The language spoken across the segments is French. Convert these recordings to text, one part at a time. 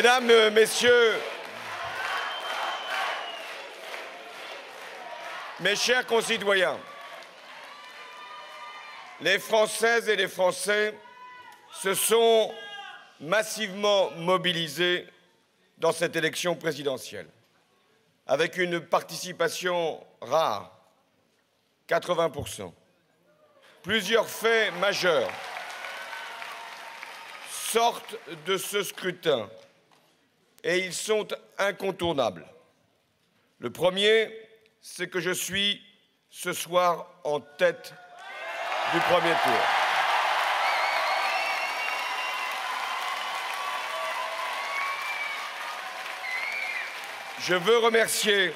Mesdames, Messieurs, mes chers concitoyens, les Françaises et les Français se sont massivement mobilisés dans cette élection présidentielle, avec une participation rare, 80%. Plusieurs faits majeurs sortent de ce scrutin et ils sont incontournables. Le premier, c'est que je suis ce soir en tête du premier tour. Je veux remercier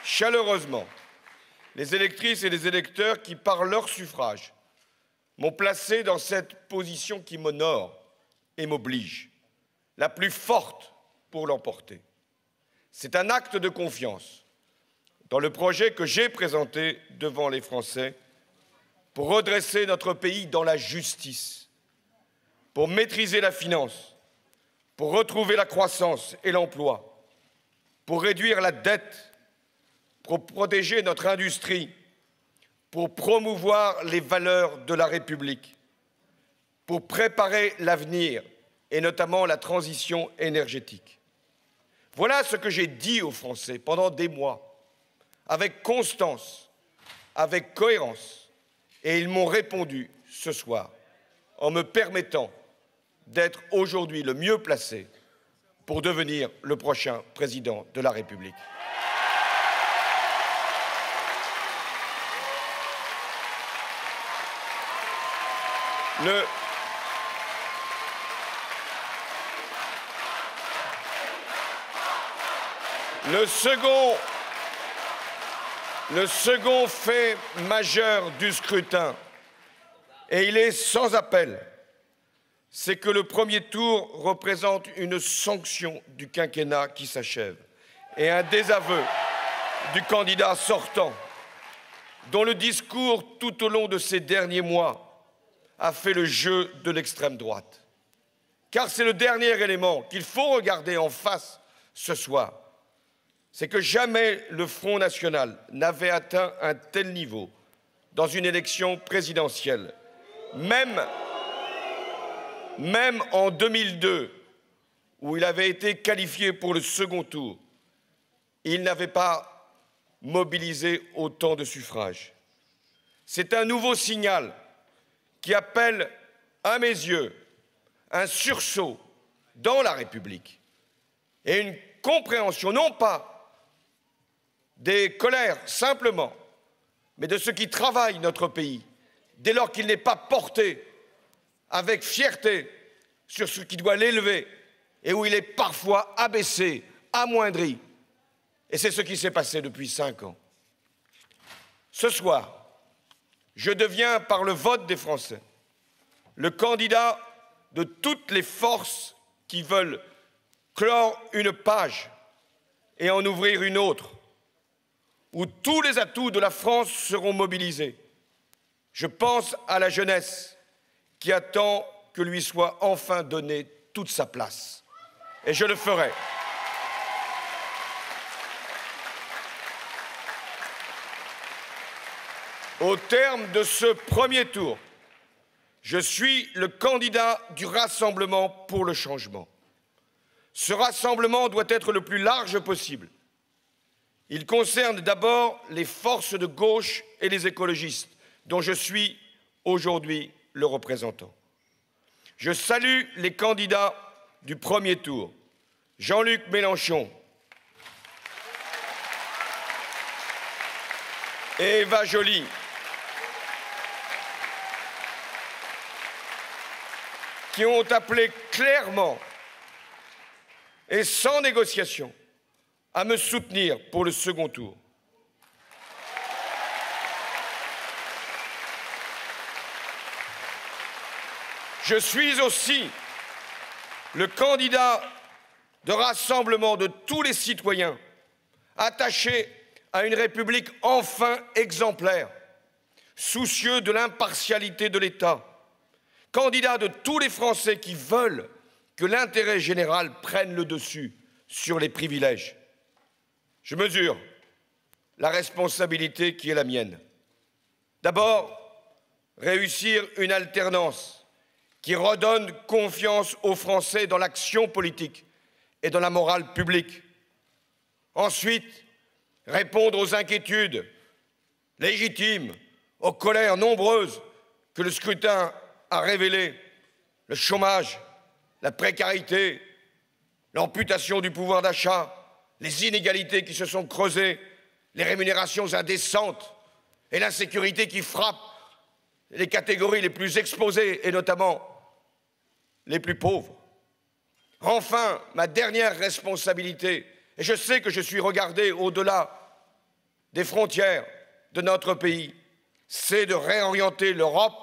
chaleureusement les électrices et les électeurs qui, par leur suffrage, m'ont placé dans cette position qui m'honore et m'oblige, la plus forte pour l'emporter. C'est un acte de confiance dans le projet que j'ai présenté devant les Français pour redresser notre pays dans la justice, pour maîtriser la finance, pour retrouver la croissance et l'emploi, pour réduire la dette, pour protéger notre industrie, pour promouvoir les valeurs de la République, pour préparer l'avenir et notamment la transition énergétique. Voilà ce que j'ai dit aux Français pendant des mois, avec constance, avec cohérence, et ils m'ont répondu ce soir en me permettant d'être aujourd'hui le mieux placé pour devenir le prochain président de la République. Le second fait majeur du scrutin, et il est sans appel, c'est que le premier tour représente une sanction du quinquennat qui s'achève et un désaveu du candidat sortant, dont le discours tout au long de ces derniers mois a fait le jeu de l'extrême droite. Car c'est le dernier élément qu'il faut regarder en face ce soir. C'est que jamais le Front national n'avait atteint un tel niveau dans une élection présidentielle. Même en 2002, où il avait été qualifié pour le second tour, il n'avait pas mobilisé autant de suffrages. C'est un nouveau signal qui appelle, à mes yeux, un sursaut dans la République et une compréhension, non pas des colères simplement, mais de ceux qui travaillent notre pays, dès lors qu'il n'est pas porté avec fierté sur ce qui doit l'élever et où il est parfois abaissé, amoindri. Et c'est ce qui s'est passé depuis 5 ans. Ce soir, je deviens, par le vote des Français, le candidat de toutes les forces qui veulent clore une page et en ouvrir une autre, où tous les atouts de la France seront mobilisés. Je pense à la jeunesse qui attend que lui soit enfin donnée toute sa place. Et je le ferai. Au terme de ce premier tour, je suis le candidat du Rassemblement pour le changement. Ce rassemblement doit être le plus large possible. Il concerne d'abord les forces de gauche et les écologistes, dont je suis aujourd'hui le représentant. Je salue les candidats du premier tour, Jean-Luc Mélenchon et Eva Joly, qui ont appelé clairement et sans négociation à me soutenir pour le second tour. Je suis aussi le candidat de rassemblement de tous les citoyens attachés à une République enfin exemplaire, soucieux de l'impartialité de l'État, candidat de tous les Français qui veulent que l'intérêt général prenne le dessus sur les privilèges. Je mesure la responsabilité qui est la mienne. D'abord, réussir une alternance qui redonne confiance aux Français dans l'action politique et dans la morale publique. Ensuite, répondre aux inquiétudes légitimes, aux colères nombreuses que le scrutin a révélées, le chômage, la précarité, l'amputation du pouvoir d'achat, les inégalités qui se sont creusées, les rémunérations indécentes et l'insécurité qui frappe les catégories les plus exposées et notamment les plus pauvres. Enfin, ma dernière responsabilité, et je sais que je suis regardé au-delà des frontières de notre pays, c'est de réorienter l'Europe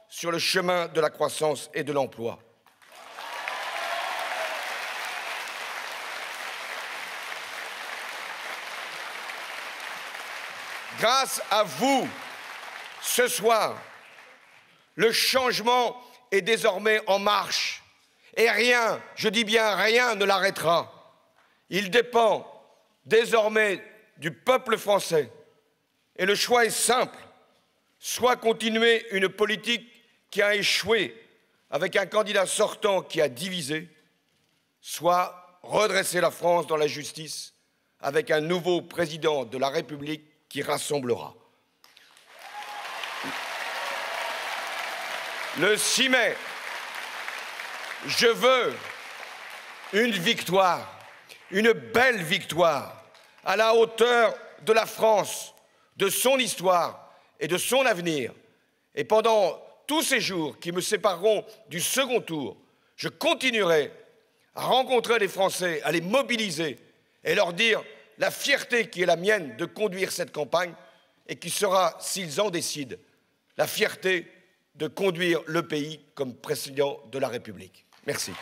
sur le chemin de la croissance et de l'emploi. Grâce à vous, ce soir, le changement est désormais en marche et rien, je dis bien rien, ne l'arrêtera. Il dépend désormais du peuple français et le choix est simple, soit continuer une politique qui a échoué avec un candidat sortant qui a divisé, soit redresser la France dans la justice avec un nouveau président de la République qui rassemblera. Le 6 mai, je veux une victoire, une belle victoire, à la hauteur de la France, de son histoire et de son avenir. Et pendant tous ces jours qui me sépareront du second tour, je continuerai à rencontrer les Français, à les mobiliser et leur dire la fierté qui est la mienne de conduire cette campagne et qui sera, s'ils en décident, la fierté de conduire le pays comme président de la République. Merci.